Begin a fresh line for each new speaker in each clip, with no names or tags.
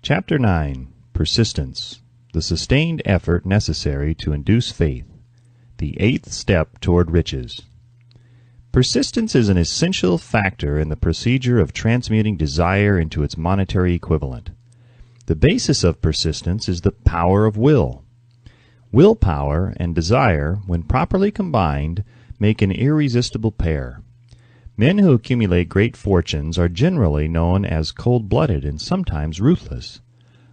Chapter 9. Persistence. The sustained effort necessary to induce faith. The eighth step toward riches. Persistence is an essential factor in the procedure of transmuting desire into its monetary equivalent. The basis of persistence is the power of will. Willpower and desire, when properly combined, make an irresistible pair. Men who accumulate great fortunes are generally known as cold-blooded and sometimes ruthless.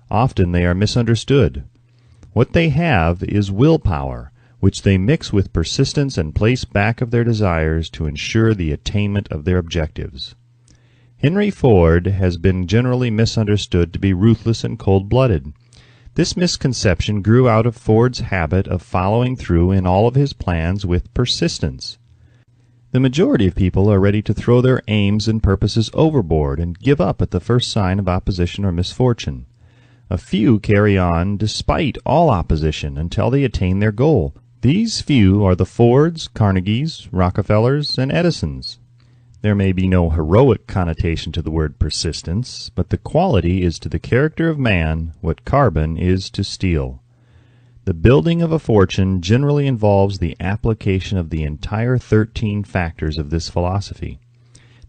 Often they are misunderstood. What they have is willpower, which they mix with persistence and place back of their desires to ensure the attainment of their objectives. Henry Ford has been generally misunderstood to be ruthless and cold-blooded. This misconception grew out of Ford's habit of following through in all of his plans with persistence. The majority of people are ready to throw their aims and purposes overboard and give up at the first sign of opposition or misfortune. A few carry on despite all opposition until they attain their goal. These few are the Fords, Carnegies, Rockefellers, and Edisons. There may be no heroic connotation to the word persistence, but the quality is to the character of man what carbon is to steel. The building of a fortune generally involves the application of the entire 13 factors of this philosophy.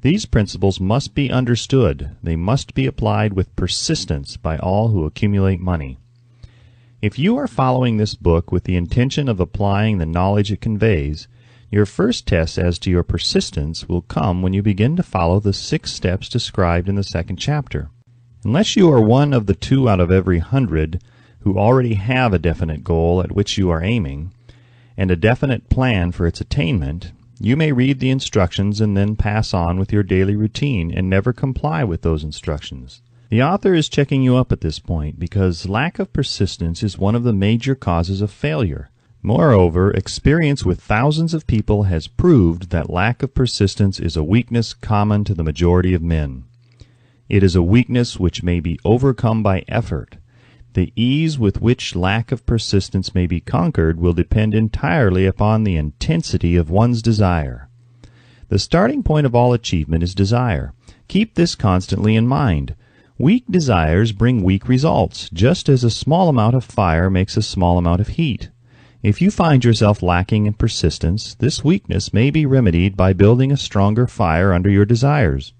These principles must be understood. They must be applied with persistence by all who accumulate money. If you are following this book with the intention of applying the knowledge it conveys, your first test as to your persistence will come when you begin to follow the 6 steps described in the second chapter. Unless you are one of the 2 out of every 100 who already have a definite goal at which you are aiming, and a definite plan for its attainment, you may read the instructions and then pass on with your daily routine and never comply with those instructions. The author is checking you up at this point because lack of persistence is one of the major causes of failure. Moreover, experience with thousands of people has proved that lack of persistence is a weakness common to the majority of men. It is a weakness which may be overcome by effort. The ease with which lack of persistence may be conquered will depend entirely upon the intensity of one's desire. The starting point of all achievement is desire. Keep this constantly in mind. Weak desires bring weak results, just as a small amount of fire makes a small amount of heat. If you find yourself lacking in persistence, this weakness may be remedied by building a stronger fire under your desires.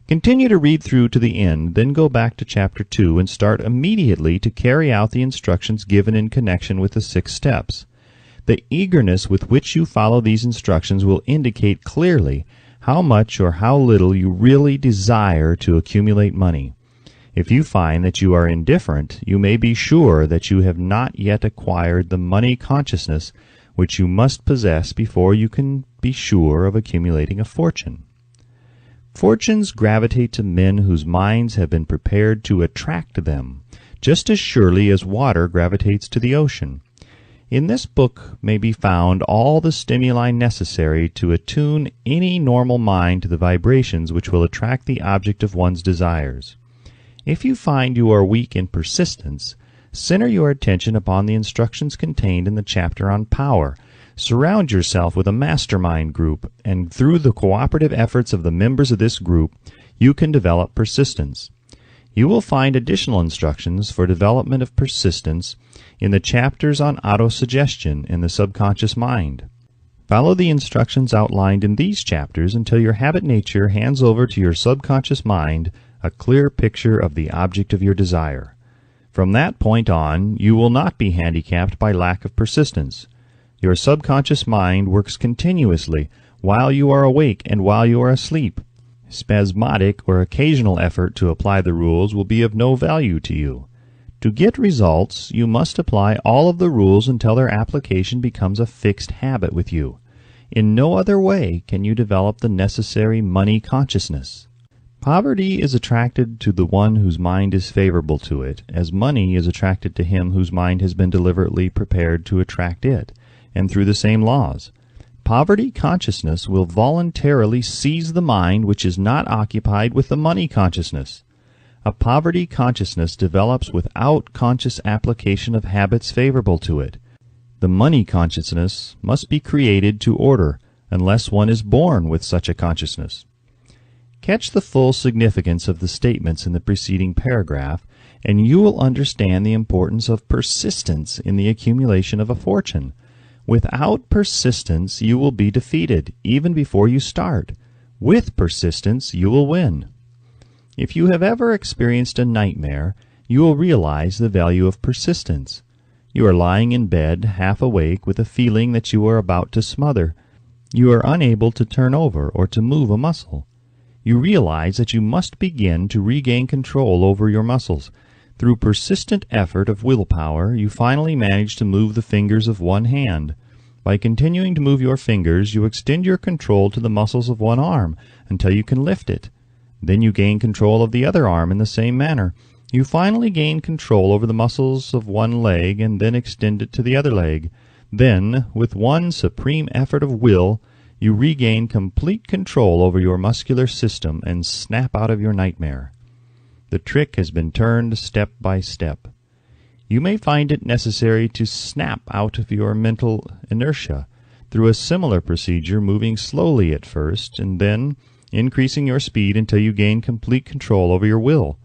Continue to read through to the end, then go back to Chapter 2 and start immediately to carry out the instructions given in connection with the 6 steps. The eagerness with which you follow these instructions will indicate clearly how much or how little you really desire to accumulate money. If you find that you are indifferent, you may be sure that you have not yet acquired the money consciousness which you must possess before you can be sure of accumulating a fortune. Fortunes gravitate to men whose minds have been prepared to attract them, just as surely as water gravitates to the ocean. In this book may be found all the stimuli necessary to attune any normal mind to the vibrations which will attract the object of one's desires. If you find you are weak in persistence, center your attention upon the instructions contained in the chapter on power. Surround yourself with a mastermind group, and through the cooperative efforts of the members of this group, you can develop persistence. You will find additional instructions for development of persistence in the chapters on autosuggestion and the subconscious mind. Follow the instructions outlined in these chapters until your habit nature hands over to your subconscious mind a clear picture of the object of your desire. From that point on, you will not be handicapped by lack of persistence. Your subconscious mind works continuously while you are awake and while you are asleep. Spasmodic or occasional effort to apply the rules will be of no value to you. To get results, you must apply all of the rules until their application becomes a fixed habit with you. In no other way can you develop the necessary money consciousness. Poverty is attracted to the one whose mind is favorable to it, as money is attracted to him whose mind has been deliberately prepared to attract it, and through the same laws. Poverty consciousness will voluntarily seize the mind which is not occupied with the money consciousness. A poverty consciousness develops without conscious application of habits favorable to it. The money consciousness must be created to order, unless one is born with such a consciousness. Catch the full significance of the statements in the preceding paragraph, and you will understand the importance of persistence in the accumulation of a fortune. Without persistence, you will be defeated, even before you start. With persistence, you will win. If you have ever experienced a nightmare, you will realize the value of persistence. You are lying in bed, half awake, with a feeling that you are about to smother. You are unable to turn over or to move a muscle. You realize that you must begin to regain control over your muscles. Through persistent effort of willpower, you finally manage to move the fingers of one hand. By continuing to move your fingers, you extend your control to the muscles of one arm until you can lift it. Then you gain control of the other arm in the same manner. You finally gain control over the muscles of one leg and then extend it to the other leg. Then, with one supreme effort of will, you regain complete control over your muscular system and snap out of your nightmare. The trick has been turned step by step. You may find it necessary to snap out of your mental inertia through a similar procedure, moving slowly at first and then increasing your speed until you gain complete control over your will.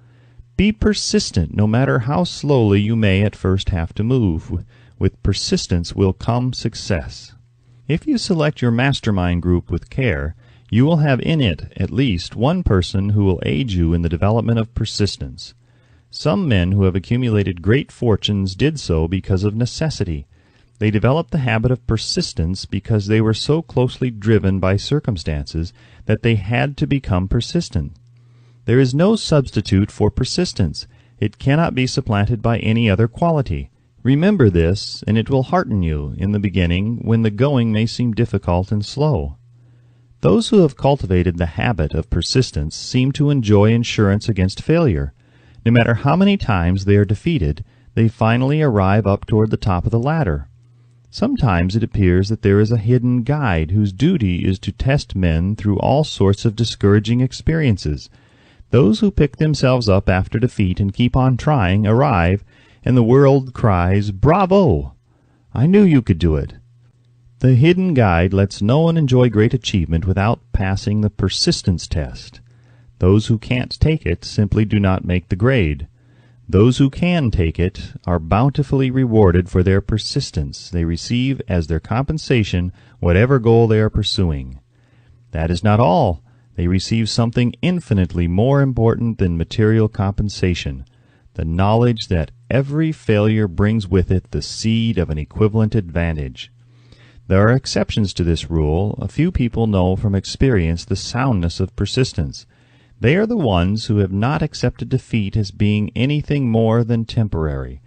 Be persistent, no matter how slowly you may at first have to move. With persistence will come success. If you select your mastermind group with care, you will have in it at least one person who will aid you in the development of persistence. Some men who have accumulated great fortunes did so because of necessity. They developed the habit of persistence because they were so closely driven by circumstances that they had to become persistent. There is no substitute for persistence. It cannot be supplanted by any other quality. Remember this, and it will hearten you in the beginning when the going may seem difficult and slow. Those who have cultivated the habit of persistence seem to enjoy insurance against failure. No matter how many times they are defeated, they finally arrive up toward the top of the ladder. Sometimes it appears that there is a hidden guide whose duty is to test men through all sorts of discouraging experiences. Those who pick themselves up after defeat and keep on trying arrive, and the world cries, "Bravo! I knew you could do it." The hidden guide lets no one enjoy great achievement without passing the persistence test. Those who can't take it simply do not make the grade. Those who can take it are bountifully rewarded for their persistence. They receive as their compensation whatever goal they are pursuing. That is not all. They receive something infinitely more important than material compensation, the knowledge that every failure brings with it the seed of an equivalent advantage. There are exceptions to this rule. A few people know from experience the soundness of persistence. They are the ones who have not accepted defeat as being anything more than temporary.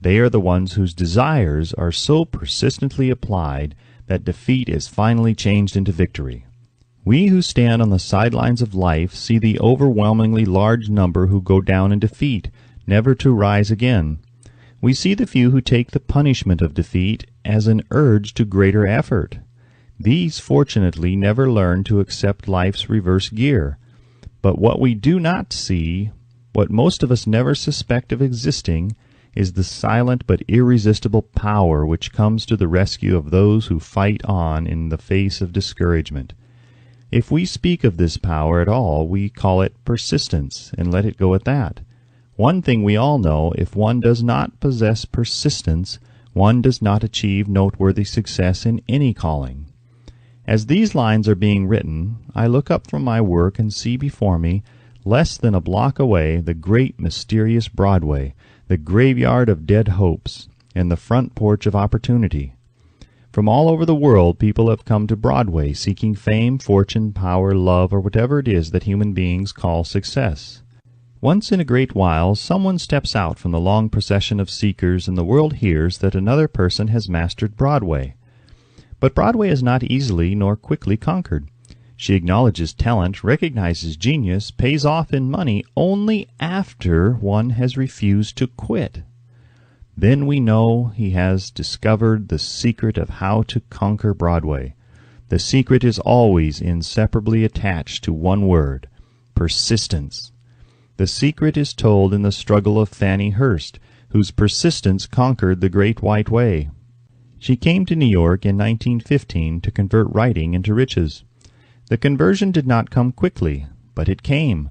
They are the ones whose desires are so persistently applied that defeat is finally changed into victory. We who stand on the sidelines of life see the overwhelmingly large number who go down in defeat, never to rise again. We see the few who take the punishment of defeat as an urge to greater effort. These, fortunately, never learn to accept life's reverse gear. But what we do not see, what most of us never suspect of existing, is the silent but irresistible power which comes to the rescue of those who fight on in the face of discouragement. If we speak of this power at all, we call it persistence, and let it go at that. One thing we all know, if one does not possess persistence, one does not achieve noteworthy success in any calling. As these lines are being written, I look up from my work and see before me, less than a block away, the great mysterious Broadway, the graveyard of dead hopes, and the front porch of opportunity. From all over the world people have come to Broadway seeking fame, fortune, power, love, or whatever it is that human beings call success. Once in a great while someone steps out from the long procession of seekers, and the world hears that another person has mastered Broadway. But Broadway is not easily nor quickly conquered. She acknowledges talent, recognizes genius, pays off in money only after one has refused to quit. Then we know he has discovered the secret of how to conquer Broadway. The secret is always inseparably attached to one word: persistence. The secret is told in the struggle of Fannie Hurst, whose persistence conquered the Great White Way. She came to New York in 1915 to convert writing into riches. The conversion did not come quickly. but it came.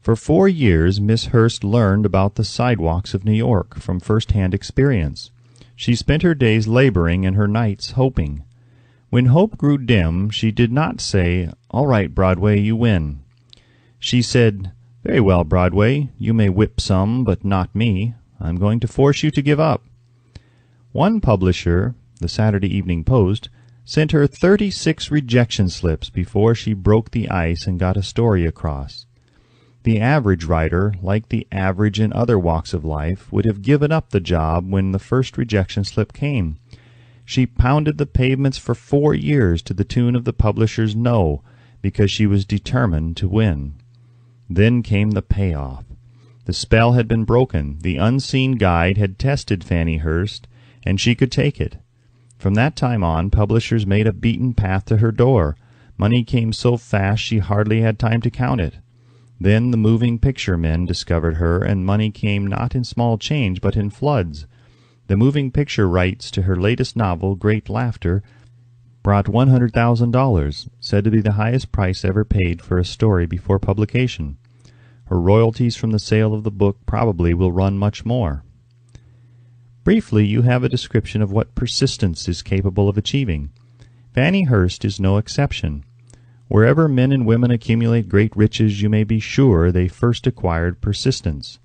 For 4 years Miss Hurst learned about the sidewalks of New York from first-hand experience. She spent her days laboring and her nights hoping. When hope grew dim, she did not say, "All right, Broadway, you win." She said, "Very well, Broadway, you may whip some, but not me. I'm going to force you to give up." One publisher, the Saturday Evening Post, sent her 36 rejection slips before she broke the ice and got a story across. The average writer, like the average in other walks of life, would have given up the job when the first rejection slip came. She pounded the pavements for 4 years to the tune of the publisher's no, because she was determined to win. Then came the payoff. The spell had been broken. The unseen guide had tested Fannie Hurst, and she could take it. From that time on, publishers made a beaten path to her door. Money came so fast she hardly had time to count it. Then the moving picture men discovered her, and money came not in small change, but in floods. The moving picture rights to her latest novel, Great Laughter, brought $100,000, said to be the highest price ever paid for a story before publication. Her royalties from the sale of the book probably will run much more. Briefly, you have a description of what persistence is capable of achieving. Fannie Hurst is no exception. Wherever men and women accumulate great riches, you may be sure they first acquired persistence.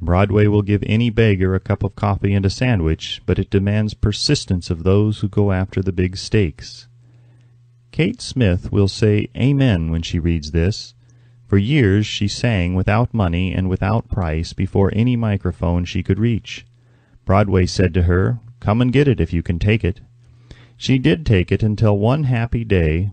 Broadway will give any beggar a cup of coffee and a sandwich, but it demands persistence of those who go after the big stakes. Kate Smith will say amen when she reads this. For years she sang without money and without price before any microphone she could reach. Broadway said to her, "Come and get it if you can take it." She did take it until one happy day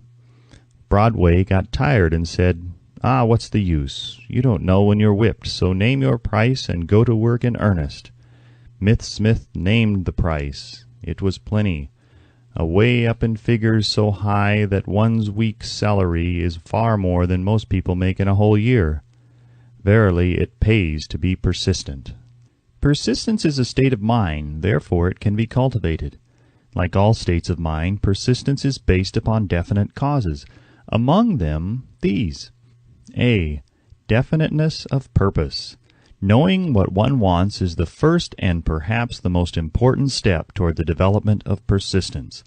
Broadway got tired and said, "What's the use? You don't know when you're whipped, so name your price and go to work in earnest." Smith named the price. It was plenty. Away up in figures so high that one's week's salary is far more than most people make in a whole year. Verily, it pays to be persistent. Persistence is a state of mind, therefore it can be cultivated. Like all states of mind, persistence is based upon definite causes. Among them, these. A. Definiteness of purpose. Knowing what one wants is the first and perhaps the most important step toward the development of persistence.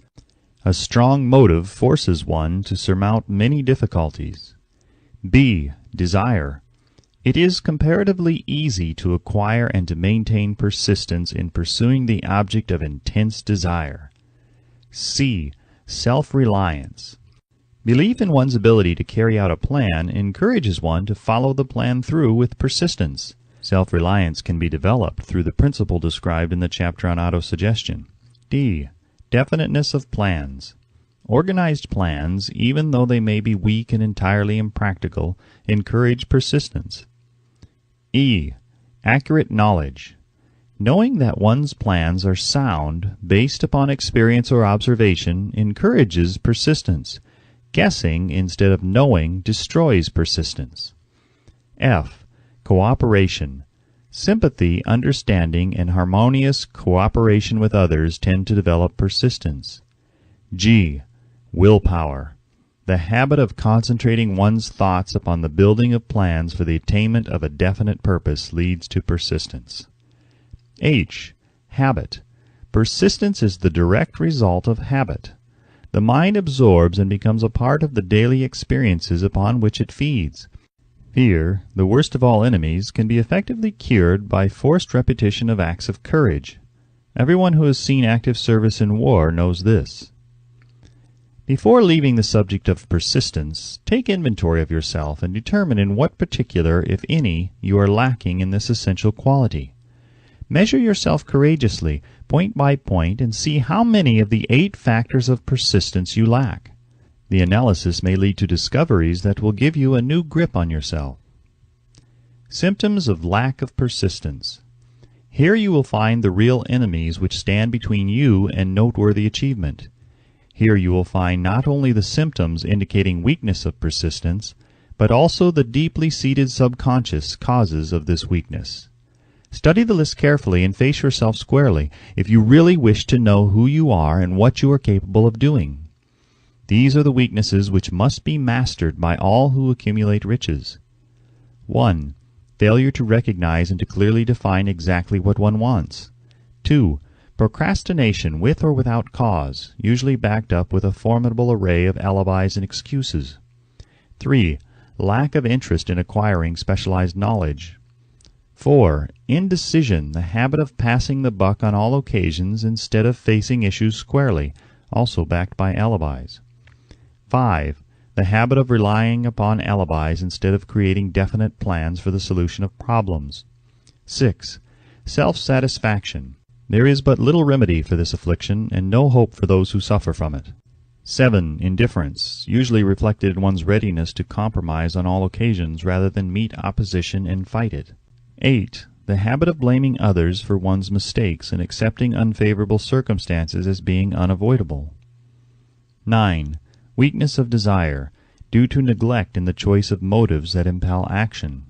A strong motive forces one to surmount many difficulties. B. Desire. It is comparatively easy to acquire and to maintain persistence in pursuing the object of intense desire. C. Self-reliance. Belief in one's ability to carry out a plan encourages one to follow the plan through with persistence. Self-reliance can be developed through the principle described in the chapter on autosuggestion. D. Definiteness of plans. Organized plans, even though they may be weak and entirely impractical, encourage persistence. E. Accurate knowledge. Knowing that one's plans are sound, based upon experience or observation, encourages persistence. Guessing instead of knowing destroys persistence. F. Cooperation. Sympathy, understanding, and harmonious cooperation with others tend to develop persistence. G. Willpower. The habit of concentrating one's thoughts upon the building of plans for the attainment of a definite purpose leads to persistence. H. Habit. Persistence is the direct result of habit. The mind absorbs and becomes a part of the daily experiences upon which it feeds. Fear, the worst of all enemies, can be effectively cured by forced repetition of acts of courage. Everyone who has seen active service in war knows this. Before leaving the subject of persistence, take inventory of yourself and determine in what particular, if any, you are lacking in this essential quality. Measure yourself courageously, point by point, and see how many of the 8 factors of persistence you lack. The analysis may lead to discoveries that will give you a new grip on yourself. Symptoms of lack of persistence. Here you will find the real enemies which stand between you and noteworthy achievement. Here you will find not only the symptoms indicating weakness of persistence, but also the deeply seated subconscious causes of this weakness. Study the list carefully and face yourself squarely if you really wish to know who you are and what you are capable of doing. These are the weaknesses which must be mastered by all who accumulate riches. 1. Failure to recognize and to clearly define exactly what one wants. 2. Procrastination with or without cause, usually backed up with a formidable array of alibis and excuses. 3. Lack of interest in acquiring specialized knowledge. 4. Indecision, the habit of passing the buck on all occasions instead of facing issues squarely, also backed by alibis. 5. The habit of relying upon alibis instead of creating definite plans for the solution of problems. 6. Self-satisfaction. There is but little remedy for this affliction, and no hope for those who suffer from it. 7. Indifference, usually reflected in one's readiness to compromise on all occasions rather than meet opposition and fight it. 8. The habit of blaming others for one's mistakes and accepting unfavorable circumstances as being unavoidable. 9. Weakness of desire, due to neglect in the choice of motives that impel action.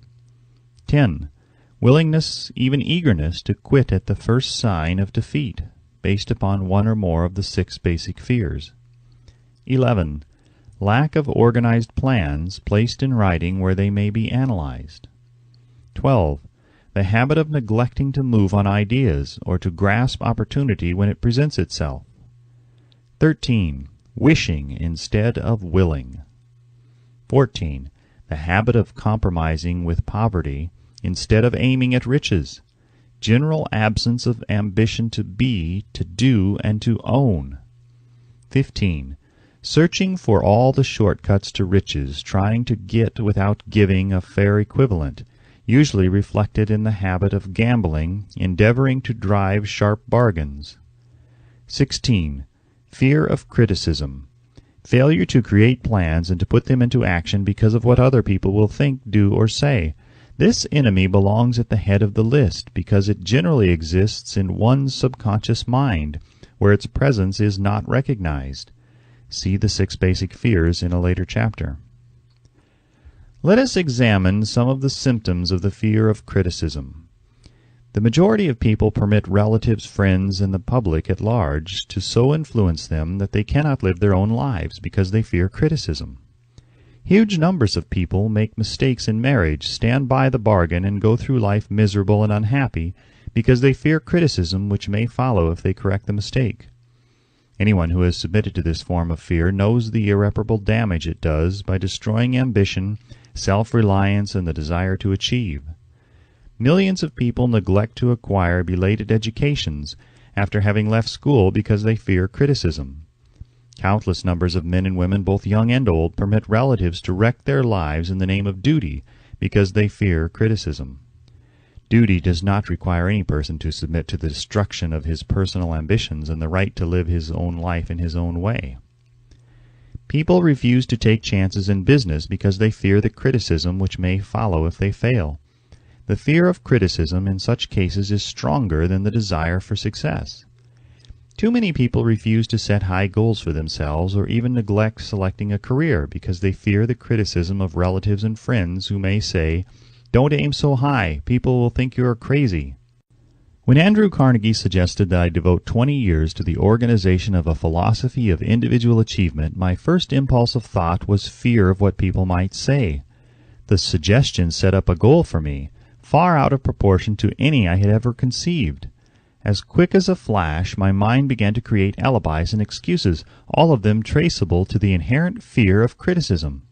10. Willingness, even eagerness, to quit at the first sign of defeat, based upon one or more of the 6 basic fears. 11. Lack of organized plans placed in writing where they may be analyzed. 12. The habit of neglecting to move on ideas or to grasp opportunity when it presents itself. 13. Wishing instead of willing. 14. The habit of compromising with poverty instead of aiming at riches. General absence of ambition to be, to do, and to own. 15. Searching for all the shortcuts to riches, trying to get without giving a fair equivalent, usually reflected in the habit of gambling, endeavoring to drive sharp bargains. 16. Fear of criticism. Failure to create plans and to put them into action because of what other people will think, do, or say. This enemy belongs at the head of the list because it generally exists in one's subconscious mind, where its presence is not recognized. See the 6 basic fears in a later chapter. Let us examine some of the symptoms of the fear of criticism. The majority of people permit relatives, friends, and the public at large to so influence them that they cannot live their own lives because they fear criticism. Huge numbers of people make mistakes in marriage, stand by the bargain, and go through life miserable and unhappy because they fear criticism which may follow if they correct the mistake. Anyone who has submitted to this form of fear knows the irreparable damage it does by destroying ambition, self-reliance, and the desire to achieve. Millions of people neglect to acquire belated educations after having left school because they fear criticism. Countless numbers of men and women, both young and old, permit relatives to wreck their lives in the name of duty because they fear criticism. Duty does not require any person to submit to the destruction of his personal ambitions and the right to live his own life in his own way. People refuse to take chances in business because they fear the criticism which may follow if they fail. The fear of criticism in such cases is stronger than the desire for success. Too many people refuse to set high goals for themselves or even neglect selecting a career because they fear the criticism of relatives and friends who may say, "Don't aim so high, people will think you are crazy." When Andrew Carnegie suggested that I devote 20 years to the organization of a philosophy of individual achievement, my first impulse of thought was fear of what people might say. The suggestion set up a goal for me, far out of proportion to any I had ever conceived. As quick as a flash, my mind began to create alibis and excuses, all of them traceable to the inherent fear of criticism.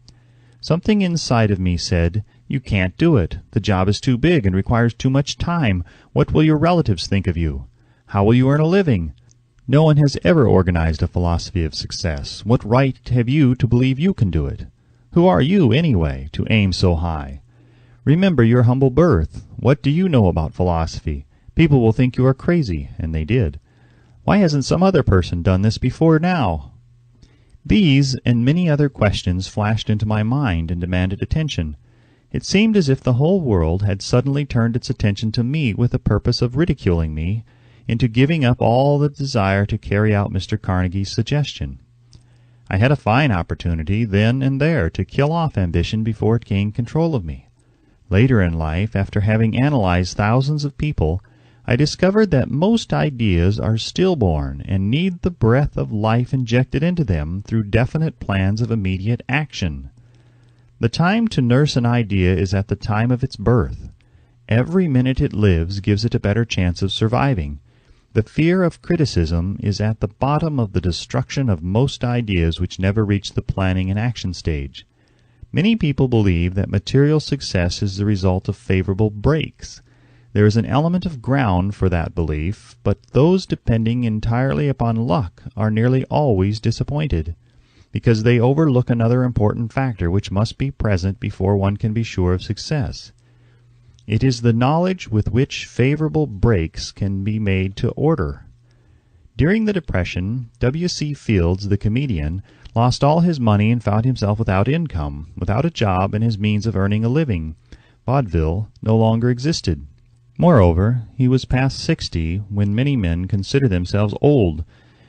Something inside of me said, "You can't do it. The job is too big and requires too much time. What will your relatives think of you? How will you earn a living? No one has ever organized a philosophy of success. What right have you to believe you can do it? Who are you, anyway, to aim so high? Remember your humble birth. What do you know about philosophy? People will think you are crazy," and they did. "Why hasn't some other person done this before now?" These and many other questions flashed into my mind and demanded attention. It seemed as if the whole world had suddenly turned its attention to me with the purpose of ridiculing me, into giving up all the desire to carry out Mr. Carnegie's suggestion. I had a fine opportunity, then and there, to kill off ambition before it gained control of me. Later in life, after having analyzed thousands of people, I discovered that most ideas are stillborn and need the breath of life injected into them through definite plans of immediate action. The time to nurse an idea is at the time of its birth. Every minute it lives gives it a better chance of surviving. The fear of criticism is at the bottom of the destruction of most ideas which never reach the planning and action stage. Many people believe that material success is the result of favorable breaks. There is an element of ground for that belief, but those depending entirely upon luck are nearly always disappointed, because they overlook another important factor which must be present before one can be sure of success. It is the knowledge with which favorable breaks can be made to order. During the Depression, W.C. Fields, the comedian, lost all his money and found himself without income, without a job and his means of earning a living. Vaudeville no longer existed. Moreover, he was past 60 when many men consider themselves old.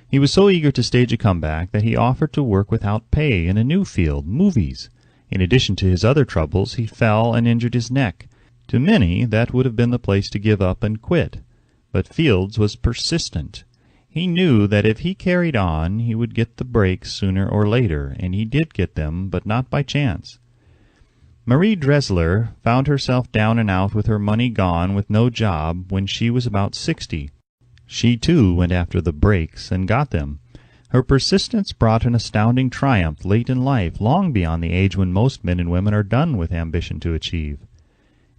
He was so eager to stage a comeback that he offered to work without pay in a new field, movies. In addition to his other troubles, he fell and injured his neck. To many, that would have been the place to give up and quit. But Fields was persistent. He knew that if he carried on, he would get the breaks sooner or later, and he did get them, but not by chance. Marie Dressler found herself down and out with her money gone with no job when she was about 60. She, too, went after the breaks and got them. Her persistence brought an astounding triumph late in life, long beyond the age when most men and women are done with ambition to achieve.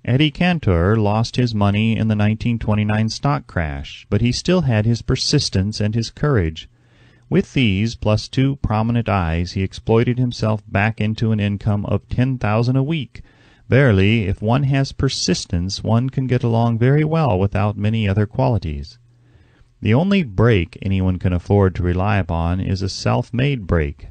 Eddie Cantor lost his money in the 1929 stock crash, but he still had his persistence and his courage. With these, plus 2 prominent eyes, he exploited himself back into an income of $10,000 a week. Verily, if one has persistence, one can get along very well without many other qualities. The only break anyone can afford to rely upon is a self-made break.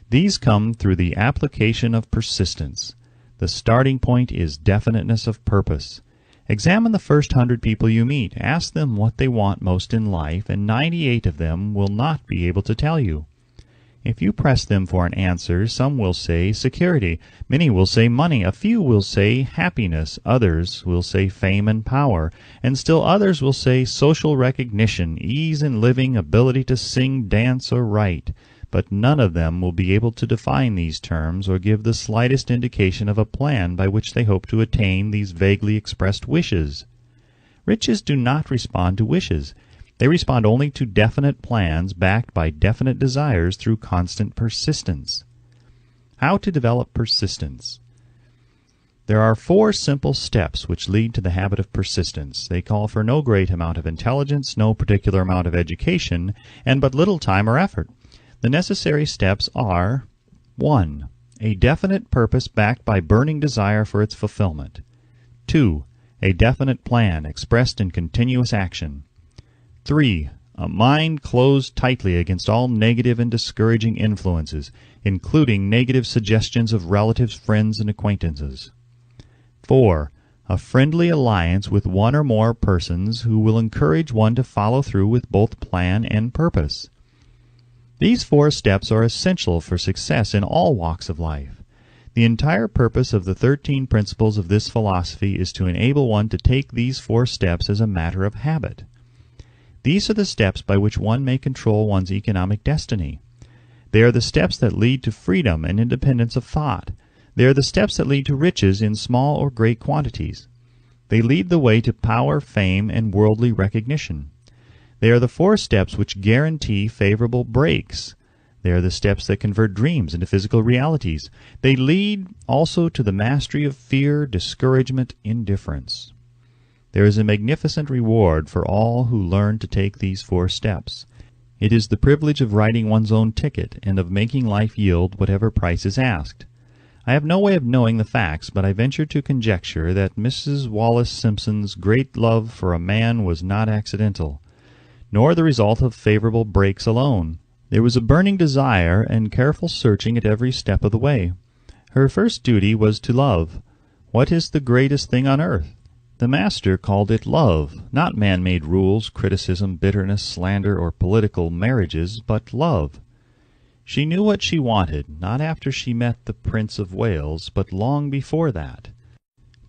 These come through the application of persistence. The starting point is definiteness of purpose. Examine the first 100 people you meet. Ask them what they want most in life, and 98 of them will not be able to tell you. If you press them for an answer, some will say security, many will say money, a few will say happiness, others will say fame and power, and still others will say social recognition, ease in living, ability to sing, dance, or write. But none of them will be able to define these terms or give the slightest indication of a plan by which they hope to attain these vaguely expressed wishes. Riches do not respond to wishes. They respond only to definite plans backed by definite desires through constant persistence. How to develop persistence? There are 4 simple steps which lead to the habit of persistence. They call for no great amount of intelligence, no particular amount of education, and but little time or effort. The necessary steps are: 1. A definite purpose backed by burning desire for its fulfillment. 2. A definite plan expressed in continuous action. 3. A mind closed tightly against all negative and discouraging influences, including negative suggestions of relatives, friends, and acquaintances. 4. A friendly alliance with one or more persons who will encourage one to follow through with both plan and purpose. These 4 steps are essential for success in all walks of life. The entire purpose of the 13 principles of this philosophy is to enable one to take these 4 steps as a matter of habit. These are the steps by which one may control one's economic destiny. They are the steps that lead to freedom and independence of thought. They are the steps that lead to riches in small or great quantities. They lead the way to power, fame, and worldly recognition. They are the 4 steps which guarantee favorable breaks. They are the steps that convert dreams into physical realities. They lead also to the mastery of fear, discouragement, indifference. There is a magnificent reward for all who learn to take these 4 steps. It is the privilege of writing one's own ticket and of making life yield whatever price is asked. I have no way of knowing the facts, but I venture to conjecture that Mrs. Wallace Simpson's great love for a man was not accidental, nor the result of favorable breaks alone. There was a burning desire and careful searching at every step of the way. Her first duty was to love. What is the greatest thing on earth? The Master called it love, not man-made rules, criticism, bitterness, slander, or political marriages, but love. She knew what she wanted, not after she met the Prince of Wales, but long before that.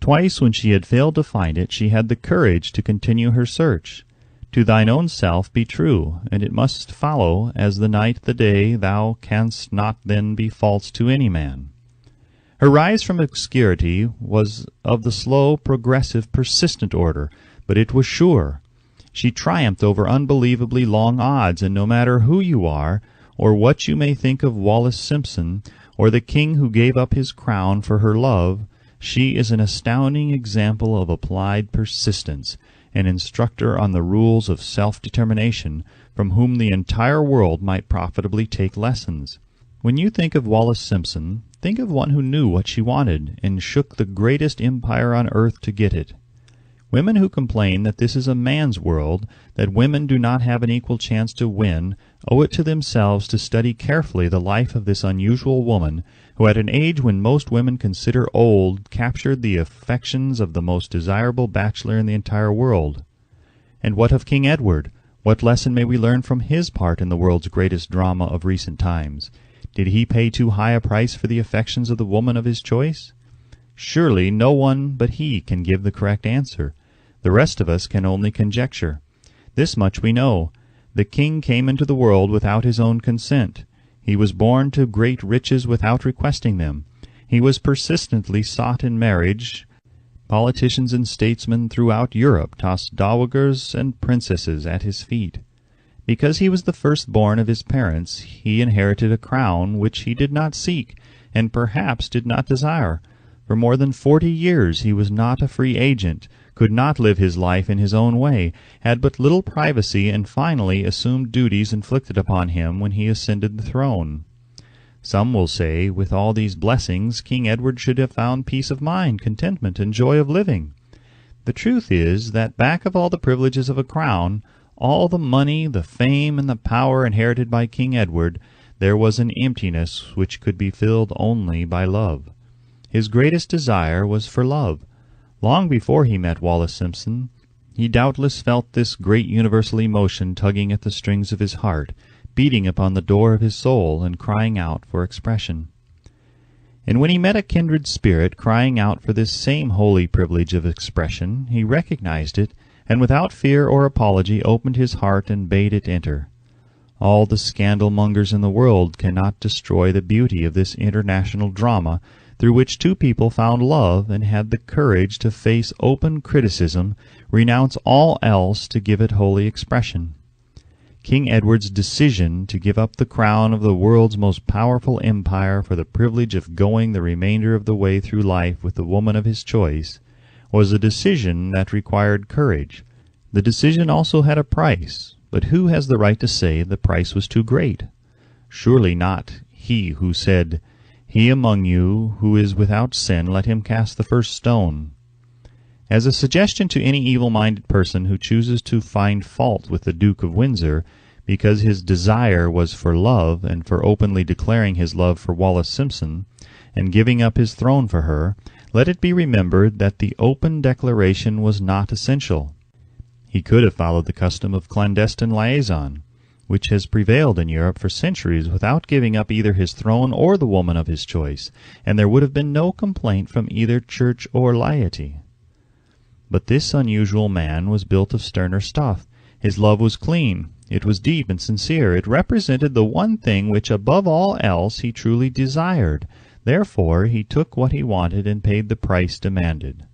Twice when she had failed to find it, she had the courage to continue her search. To thine own self be true, and it must follow, as the night the day, thou canst not then be false to any man. Her rise from obscurity was of the slow, progressive, persistent order, but it was sure. She triumphed over unbelievably long odds, and no matter who you are, or what you may think of Wallis Simpson, or the king who gave up his crown for her love, she is an astounding example of applied persistence, an instructor on the rules of self-determination, from whom the entire world might profitably take lessons. When you think of Wallis Simpson, think of one who knew what she wanted, and shook the greatest empire on earth to get it. Women who complain that this is a man's world, that women do not have an equal chance to win, owe it to themselves to study carefully the life of this unusual woman, who at an age when most women consider old, captured the affections of the most desirable bachelor in the entire world. And what of King Edward? What lesson may we learn from his part in the world's greatest drama of recent times? Did he pay too high a price for the affections of the woman of his choice? Surely no one but he can give the correct answer. The rest of us can only conjecture. This much we know. The king came into the world without his own consent. He was born to great riches without requesting them. He was persistently sought in marriage. Politicians and statesmen throughout Europe tossed dowagers and princesses at his feet. Because he was the firstborn of his parents, he inherited a crown which he did not seek, and perhaps did not desire. For more than 40 years he was not a free agent, could not live his life in his own way, had but little privacy, and finally assumed duties inflicted upon him when he ascended the throne. Some will say, with all these blessings, King Edward should have found peace of mind, contentment, and joy of living. The truth is that back of all the privileges of a crown, all the money, the fame, and the power inherited by King Edward, there was an emptiness which could be filled only by love. His greatest desire was for love. Long before he met Wallis Simpson, he doubtless felt this great universal emotion tugging at the strings of his heart, beating upon the door of his soul, and crying out for expression. And when he met a kindred spirit crying out for this same holy privilege of expression, he recognized it, and without fear or apology opened his heart and bade it enter. All the scandal-mongers in the world cannot destroy the beauty of this international drama, through which two people found love and had the courage to face open criticism, renounce all else to give it holy expression. King Edward's decision to give up the crown of the world's most powerful empire for the privilege of going the remainder of the way through life with the woman of his choice was a decision that required courage. The decision also had a price, but who has the right to say the price was too great? Surely not he who said, "He among you who is without sin, let him cast the first stone." As a suggestion to any evil-minded person who chooses to find fault with the Duke of Windsor because his desire was for love, and for openly declaring his love for Wallis Simpson, and giving up his throne for her, let it be remembered that the open declaration was not essential. He could have followed the custom of clandestine liaison, which has prevailed in Europe for centuries without giving up either his throne or the woman of his choice, and there would have been no complaint from either church or laity. But this unusual man was built of sterner stuff. His love was clean, it was deep and sincere, it represented the one thing which above all else he truly desired. Therefore he took what he wanted and paid the price demanded.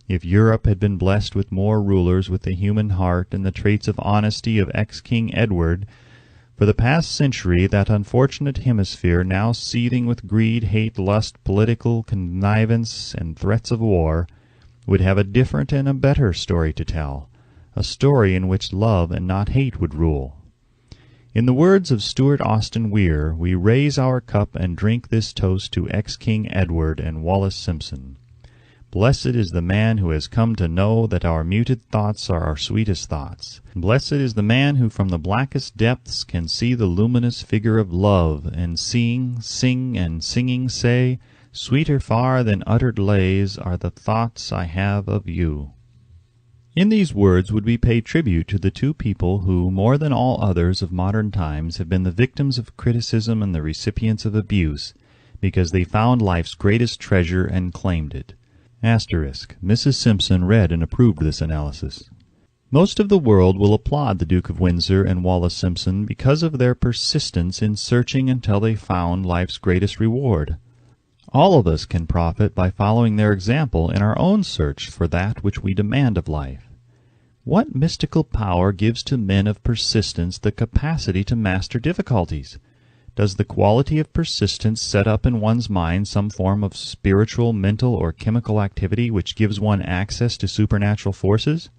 If Europe had been blessed with more rulers with the human heart and the traits of honesty of ex-King Edward, for the past century that unfortunate hemisphere, now seething with greed, hate, lust, political connivance, and threats of war, would have a different and a better story to tell, a story in which love and not hate would rule. In the words of Stuart Austin Weir, we raise our cup and drink this toast to ex-King Edward and Wallis Simpson. Blessed is the man who has come to know that our muted thoughts are our sweetest thoughts. Blessed is the man who from the blackest depths can see the luminous figure of love, and seeing, sing, and singing say, "Sweeter far than uttered lays are the thoughts I have of you." In these words would we pay tribute to the two people who, more than all others of modern times, have been the victims of criticism and the recipients of abuse, because they found life's greatest treasure and claimed it. Mrs. Simpson read and approved this analysis. Most of the world will applaud the Duke of Windsor and Wallis Simpson because of their persistence in searching until they found life's greatest reward. All of us can profit by following their example in our own search for that which we demand of life. What mystical power gives to men of persistence the capacity to master difficulties? Does the quality of persistence set up in one's mind some form of spiritual, mental, or chemical activity which gives one access to supernatural forces?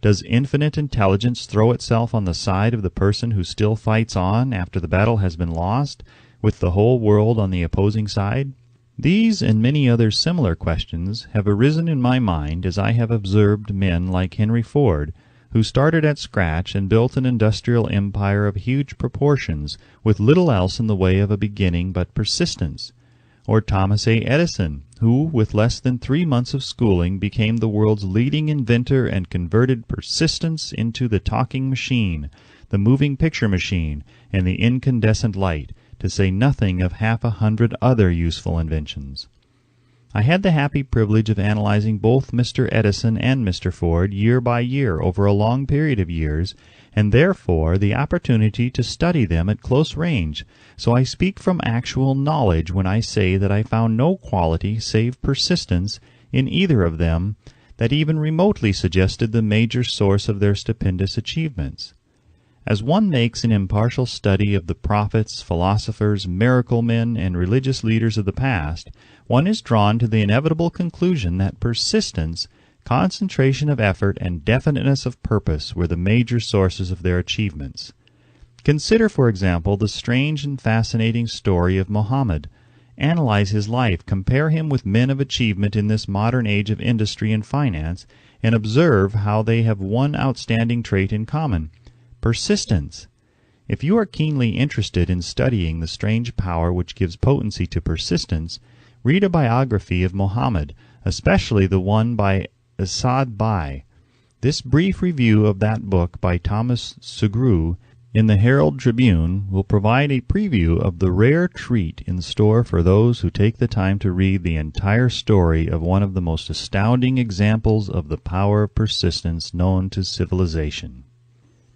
Does infinite intelligence throw itself on the side of the person who still fights on after the battle has been lost, with the whole world on the opposing side? These and many other similar questions have arisen in my mind as I have observed men like Henry Ford, who started at scratch and built an industrial empire of huge proportions with little else in the way of a beginning but persistence, or Thomas A. Edison, who, with less than 3 months of schooling, became the world's leading inventor and converted persistence into the talking machine, the moving picture machine, and the incandescent light, to say nothing of 100 other useful inventions. I had the happy privilege of analyzing both Mr. Edison and Mr. Ford year by year over a long period of years, and therefore the opportunity to study them at close range, so I speak from actual knowledge when I say that I found no quality save persistence in either of them that even remotely suggested the major source of their stupendous achievements. As one makes an impartial study of the prophets, philosophers, miracle men, and religious leaders of the past, one is drawn to the inevitable conclusion that persistence, concentration of effort, and definiteness of purpose were the major sources of their achievements. Consider, for example, the strange and fascinating story of Mohammed. Analyze his life, compare him with men of achievement in this modern age of industry and finance, and observe how they have one outstanding trait in common: persistence. If you are keenly interested in studying the strange power which gives potency to persistence, read a biography of Mohammed, especially the one by Asad Bai. This brief review of that book by Thomas Segru in the Herald Tribune will provide a preview of the rare treat in store for those who take the time to read the entire story of one of the most astounding examples of the power of persistence known to civilization.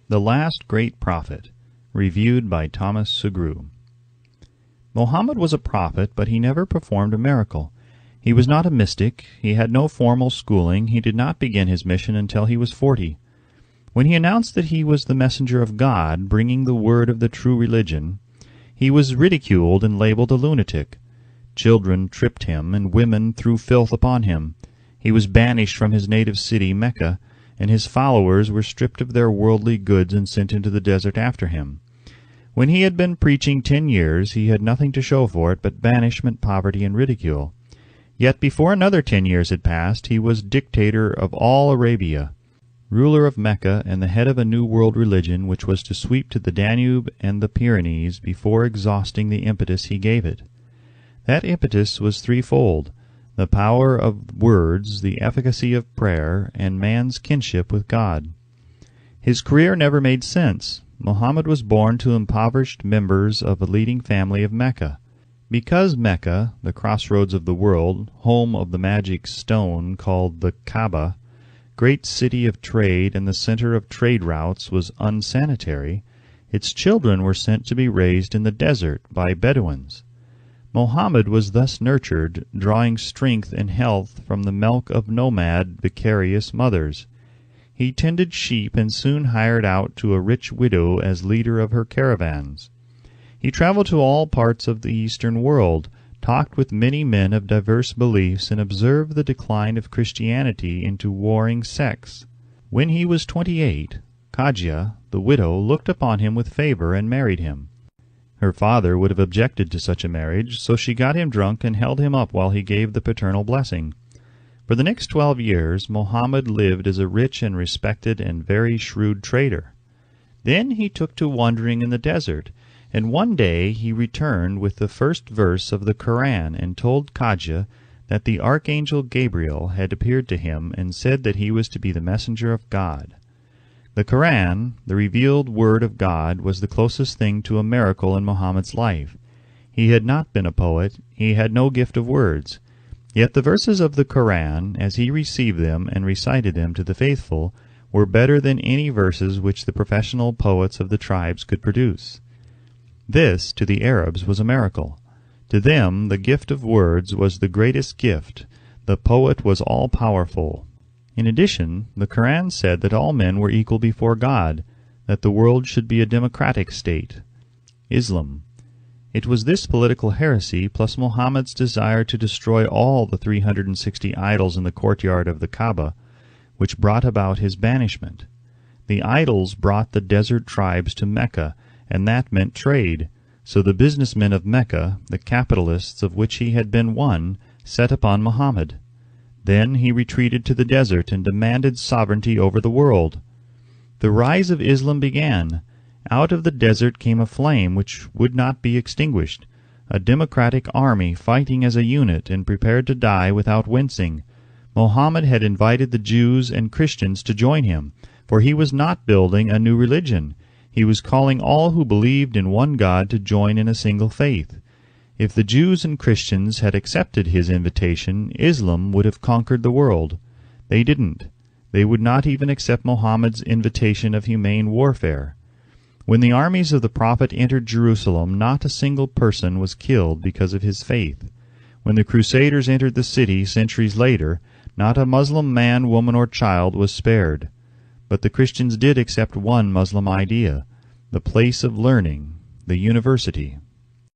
The Last Great Prophet, reviewed by Thomas Segru. Mohammed was a prophet, but he never performed a miracle. He was not a mystic, he had no formal schooling, he did not begin his mission until he was 40. When he announced that he was the messenger of God, bringing the word of the true religion, he was ridiculed and labeled a lunatic. Children tripped him, and women threw filth upon him. He was banished from his native city, Mecca, and his followers were stripped of their worldly goods and sent into the desert after him. When he had been preaching 10 years, he had nothing to show for it but banishment, poverty, and ridicule. Yet before another 10 years had passed, he was dictator of all Arabia, ruler of Mecca, and the head of a new world religion which was to sweep to the Danube and the Pyrenees before exhausting the impetus he gave it. That impetus was threefold: the power of words, the efficacy of prayer, and man's kinship with God. His career never made sense. Mohammed was born to impoverished members of a leading family of Mecca. Because Mecca, the crossroads of the world, home of the magic stone called the Kaaba, great city of trade and the center of trade routes, was unsanitary, its children were sent to be raised in the desert by Bedouins. Mohammed was thus nurtured, drawing strength and health from the milk of nomad, vicarious mothers. He tended sheep and soon hired out to a rich widow as leader of her caravans. He traveled to all parts of the Eastern world, talked with many men of diverse beliefs, and observed the decline of Christianity into warring sects. When he was 28, Kajia, the widow, looked upon him with favor and married him. Her father would have objected to such a marriage, so she got him drunk and held him up while he gave the paternal blessing. For the next 12 years Mohammed lived as a rich and respected and very shrewd trader. Then he took to wandering in the desert, and one day he returned with the first verse of the Koran and told Kajia that the archangel Gabriel had appeared to him and said that he was to be the messenger of God. The Koran, the revealed word of God, was the closest thing to a miracle in Mohammed's life. He had not been a poet, he had no gift of words. Yet the verses of the Koran, as he received them and recited them to the faithful, were better than any verses which the professional poets of the tribes could produce. This, to the Arabs, was a miracle. To them the gift of words was the greatest gift. The poet was all-powerful. In addition, the Quran said that all men were equal before God, that the world should be a democratic state. Islam. It was this political heresy, plus Muhammad's desire to destroy all the 360 idols in the courtyard of the Kaaba, which brought about his banishment. The idols brought the desert tribes to Mecca, and that meant trade. So the businessmen of Mecca, the capitalists of which he had been one, set upon Muhammad. Then he retreated to the desert and demanded sovereignty over the world. The rise of Islam began. Out of the desert came a flame which would not be extinguished, a democratic army fighting as a unit and prepared to die without wincing. Muhammad had invited the Jews and Christians to join him, for he was not building a new religion. He was calling all who believed in one God to join in a single faith. If the Jews and Christians had accepted his invitation, Islam would have conquered the world. They didn't. They would not even accept Muhammad's invitation of humane warfare. When the armies of the Prophet entered Jerusalem, not a single person was killed because of his faith. When the Crusaders entered the city centuries later, not a Muslim man, woman, or child was spared. But the Christians did accept one Muslim idea, the place of learning, the university.